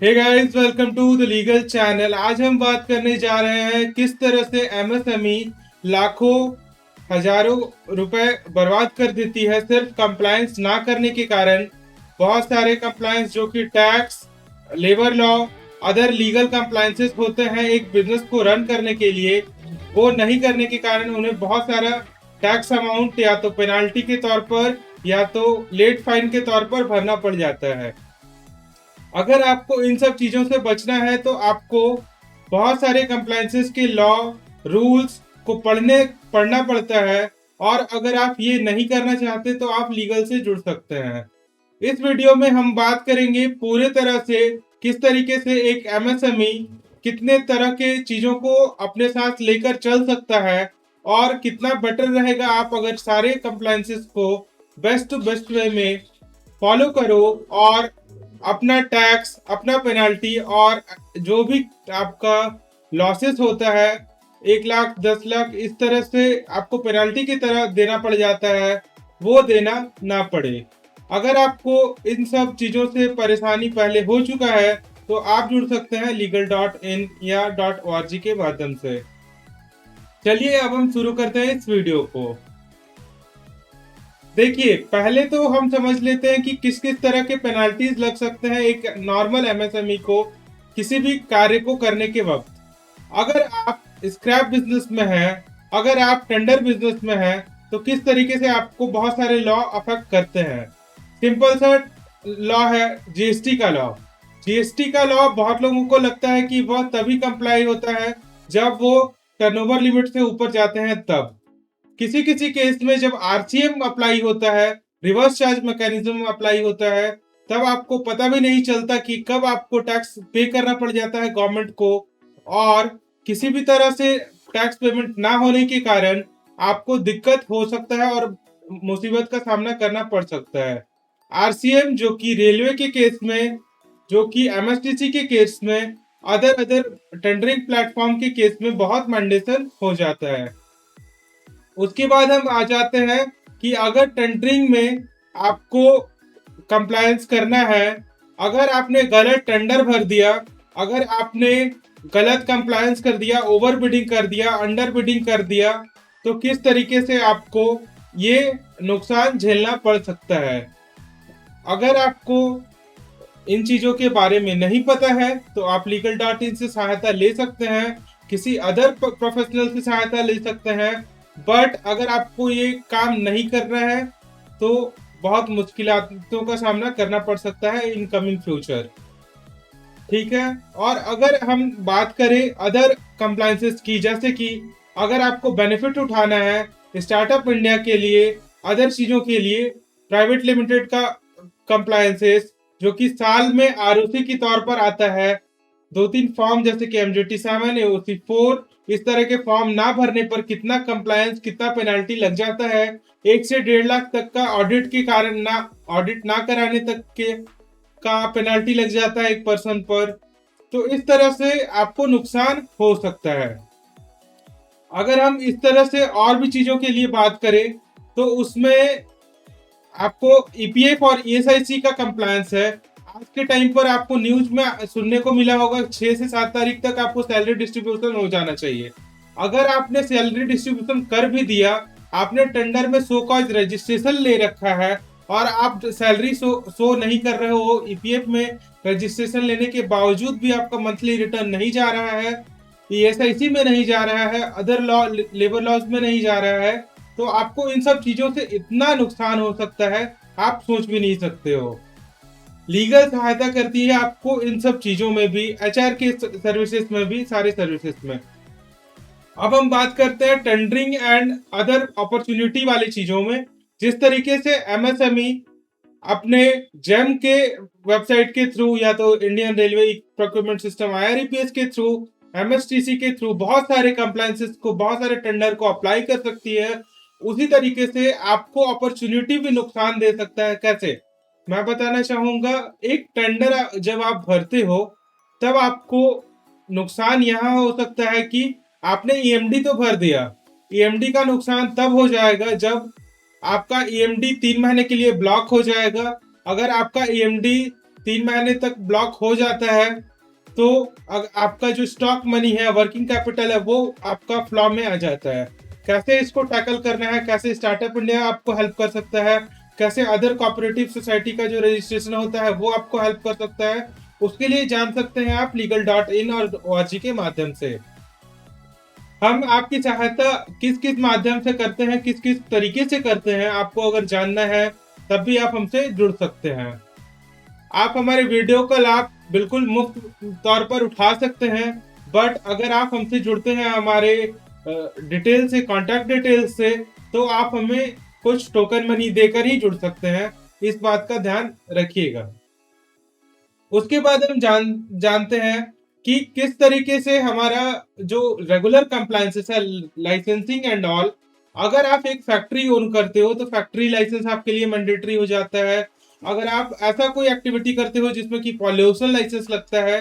Hey guys, welcome to the legal channel. आज हम बात करने जा रहे हैं किस तरह से एमएसएमई लाखों हजारों रुपए बर्बाद कर देती है सिर्फ कंप्लायंस ना करने के कारण। बहुत सारे कंप्लायंस जो कि tax, labour law, other legal compliances होते हैं एक बिजनेस को रन करने के लिए, वो नहीं करने के कारण उन्हें बहुत सारा टैक्स अमाउंट या तो पेनाल्टी के तौर पर या तो लेट फाइन के तौर पर भरना पड़ जाता है। अगर आपको इन सब चीजों से बचना है तो आपको बहुत सारे कंप्लायंसेस के लॉ रूल्स को पढ़ना पड़ता है। और अगर आप ये नहीं करना चाहते तो आप लीगल से जुड़ सकते हैं। इस वीडियो में हम बात करेंगे पूरे तरह से किस तरीके से एक एमएसएमई कितने तरह के चीजों को अपने साथ लेकर चल सकता है और कितना बेटर रहेगा आप अगर सारे कंप्लायंसेस को बेस्ट टू बेस्ट वे में फॉलो करो और अपना टैक्स, अपना पेनाल्टी और जो भी आपका लॉसेस होता है 1 लाख 10 लाख इस तरह से आपको पेनाल्टी की तरह देना पड़ जाता है, वो देना ना पड़े। अगर आपको इन सब चीज़ों से परेशानी पहले हो चुका है तो आप जुड़ सकते हैं legal.in या .org के माध्यम से। चलिए अब हम शुरू करते हैं इस वीडियो को। देखिए, पहले तो हम समझ लेते हैं कि किस किस तरह के पेनाल्टीज लग सकते हैं एक नॉर्मल एमएसएमई को किसी भी कार्य को करने के वक्त। अगर आप स्क्रैप बिजनेस में हैं, अगर आप टेंडर बिजनेस में हैं, तो किस तरीके से आपको बहुत सारे लॉ अफेक्ट करते हैं। सिंपल सा लॉ है जीएसटी का लॉ। जीएसटी का लॉ बहुत लोगों को लगता है कि वह तभी कंप्लाई होता है जब वो टर्नओवर लिमिट से ऊपर जाते हैं तब। किसी किसी केस में जब आरसीएम अप्लाई होता है, रिवर्स चार्ज मैकेनिज्म अप्लाई होता है, तब आपको पता भी नहीं चलता कि कब आपको टैक्स पे करना पड़ जाता है गवर्नमेंट को। और किसी भी तरह से टैक्स पेमेंट ना होने के कारण आपको दिक्कत हो सकता है और मुसीबत का सामना करना पड़ सकता है। आरसीएम जो कि रेलवे के केस में, जो कि एमएसटीसी के केस में, अदर अदर टेंडरिंग प्लेटफॉर्म के केस में बहुत मैंडेशन हो जाता है। उसके बाद हम आ जाते हैं कि अगर टेंडरिंग में आपको कंप्लायंस करना है, अगर आपने गलत टेंडर भर दिया, अगर आपने गलत कंप्लायंस कर दिया, ओवर बिडिंग कर दिया, अंडर बिडिंग कर दिया, तो किस तरीके से आपको ये नुकसान झेलना पड़ सकता है। अगर आपको इन चीजों के बारे में नहीं पता है तो आप legal.in से सहायता ले सकते हैं, किसी अदर प्रोफेशनल से सहायता ले सकते हैं। बट अगर आपको ये काम नहीं करना है तो बहुत मुश्किलों का सामना करना पड़ सकता है इन कमिंग फ्यूचर। ठीक है। और अगर हम बात करें अदर कंप्लायंसेस की, जैसे कि अगर आपको बेनिफिट उठाना है स्टार्टअप इंडिया के लिए, अदर चीजों के लिए, प्राइवेट लिमिटेड का कंप्लायंसेस जो कि साल में आरओसी के तौर पर आता है, 2-3 फॉर्म जैसे कि MJT-7, AOC-4, इस तरह के फॉर्म ना भरने पर कितना कंप्लायंस, कितना पेनल्टी लग जाता है। 1 से 1.5 लाख तक का ऑडिट के कारण, ना ऑडिट ना कराने तक के का पेनल्टी लग जाता है एक पर्सन पर। तो इस तरह से आपको नुकसान हो सकता है। अगर हम इस तरह से और भी चीजों के लिए बात करें तो उसमें आपको ईपीएफ और ईएसआईसी का कंप्लायंस है। आज के टाइम पर आपको न्यूज में सुनने को मिला होगा 6 से 7 तारीख तक आपको सैलरी डिस्ट्रीब्यूशन हो जाना चाहिए। अगर आपने सैलरी डिस्ट्रीब्यूशन कर भी दिया, आपने टेंडर में सो कॉज रजिस्ट्रेशन ले रखा है और आप सैलरी शो नहीं कर रहे हो, ईपीएफ में रजिस्ट्रेशन लेने के बावजूद भी आपका मंथली रिटर्न नहीं जा रहा है, ईएसआईसी में नहीं जा रहा है, अदर लॉ लेबर लॉज में नहीं जा रहा है, तो आपको इन सब चीजों से इतना नुकसान हो सकता है आप सोच भी नहीं सकते हो। लीगल सहायता करती है आपको इन सब चीजों में भी, एचआर के सर्विसेज में भी, सारे सर्विसेज में। अब हम बात करते हैं टेंडरिंग एंड अदर अपॉर्चुनिटी वाली चीजों में। जिस तरीके से एमएसएमई अपने जेम के वेबसाइट के थ्रू या तो Indian railway procurement system IREPS के थ्रू, एमएसटीसी के थ्रू बहुत सारे कंप्लायंसेस को, बहुत सारे टेंडर को अप्लाई कर सकती है, उसी तरीके से आपको अपॉर्चुनिटी भी नुकसान दे सकता है। कैसे, मैं बताना चाहूंगा। एक टेंडर जब आप भरते हो तब आपको नुकसान यहाँ हो सकता है कि आपने ईएमडी तो भर दिया, ईएमडी का नुकसान तब हो जाएगा जब आपका ईएमडी 3 महीने के लिए ब्लॉक हो जाएगा। अगर आपका ईएमडी 3 महीने तक ब्लॉक हो जाता है तो आपका जो स्टॉक मनी है, वर्किंग कैपिटल है, वो आपका फ्लॉ में आ जाता है। कैसे इसको टैकल करना है, कैसे स्टार्टअप इंडिया आपको हेल्प कर सकता है, कैसे अदर कोऑपरेटिव सोसाइटी का जो रजिस्ट्रेशन होता है वो आपको हेल्प कर सकता है, उसके लिए जान सकते हैं आप legal.in और ORG के माध्यम से। हम आपकी सहायता किस किस माध्यम से करते हैं, किस किस तरीके से करते हैं, आपको अगर जानना है तब भी आप हमसे जुड़ सकते हैं। आप हमारे वीडियो का लाभ बिल्कुल मुफ्त तौर पर उठा सकते हैं, बट अगर आप हमसे जुड़ते हैं हमारे डिटेल से, कॉन्टैक्ट डिटेल से, तो आप हमें कुछ टोकन मनी देकर ही जुड़ सकते हैं। इस बात का ध्यान रखिएगा। उसके बाद हम जानते हैं कि किस तरीके से हमारा जो रेगुलर कंप्लायंसेस है, लाइसेंसिंग एंड ऑल, अगर आप एक फैक्ट्री ओन करते हो तो फैक्ट्री लाइसेंस आपके लिए मैंडेटरी हो जाता है। अगर आप ऐसा कोई एक्टिविटी करते हो जिसमें कि पॉल्यूशन लाइसेंस लगता है,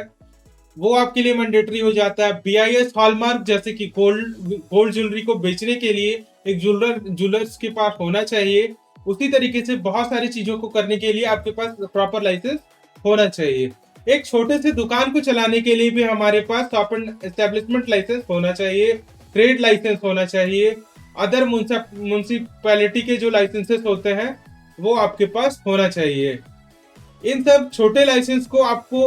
वो आपके लिए मैंडेटरी हो जाता है। बीआईएस हॉलमार्क जैसे कि गोल्ड ज्वेलरी को बेचने के लिए एक ज्वेलर्स के पास होना चाहिए, उसी तरीके से बहुत सारी चीजों को करने के लिए आपके पास प्रॉपर लाइसेंस होना चाहिए। एक छोटे से दुकान को चलाने के लिए भी हमारे पास शॉप एंड एस्टेब्लिशमेंट लाइसेंस होना चाहिए, ट्रेड लाइसेंस होना चाहिए, अदर म्यूनसिपैलिटी के जो लाइसेंसेस होते हैं वो आपके पास होना चाहिए। इन सब छोटे लाइसेंस को आपको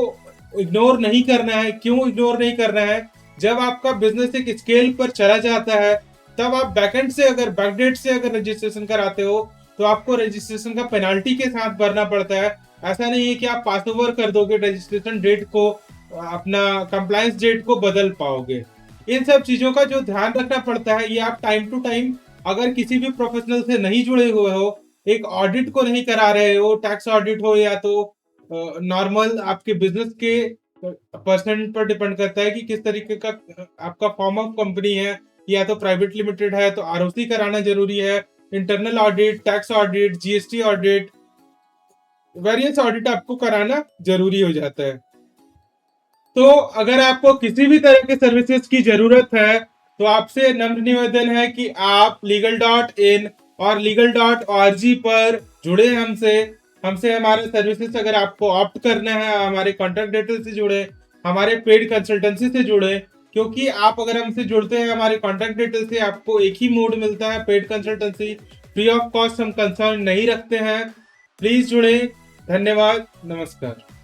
इग्नोर नहीं करना है। क्यों इग्नोर नहीं करना है? जब आपका बिजनेस एक स्केल पर चला जाता है तब आप बैकएंड से अगर बैकडेट से अगर रजिस्ट्रेशन कराते हो तो आपको रजिस्ट्रेशन का पेनाल्टी के साथ भरना पड़ता है। ऐसा नहीं है कि आप पास ओवर कर दोगे रजिस्ट्रेशन डेट को, अपना कंप्लायंस डेट को बदल पाओगे। इन सब चीजों का जो ध्यान रखना पड़ता है, ये आप टाइम टू टाइम अगर किसी भी प्रोफेशनल से नहीं जुड़े हुए हो, एक ऑडिट को नहीं करा रहे हो, टैक्स ऑडिट हो या तो नॉर्मल आपके बिजनेस के परसेंट पर डिपेंड करता है कि किस तरीके का आपका फॉर्म ऑफ कंपनी है, या तो प्राइवेट लिमिटेड है तो आरओसी कराना जरूरी है, internal audit, tax audit, GST audit, various audit आपको कराना जरूरी हो जाता है। तो अगर आपको किसी भी तरह के सर्विसेज की जरूरत है तो आपसे नम्र निवेदन है कि आप legal.in और legal.org पर जुड़े हमसे। हमारे सर्विसेज अगर आपको ऑप्ट करना है, हमारे कॉन्टैक्ट डिटेल से जुड़े, हमारे पेड कंसल्टेंसी से जुड़े, क्योंकि आप अगर हमसे जुड़ते हैं हमारे कॉन्टैक्ट डिटेल से, आपको एक ही मोड मिलता है, paid consultancy, free of cost हम कंसर्न नहीं रखते हैं। प्लीज जुड़े। धन्यवाद, नमस्कार।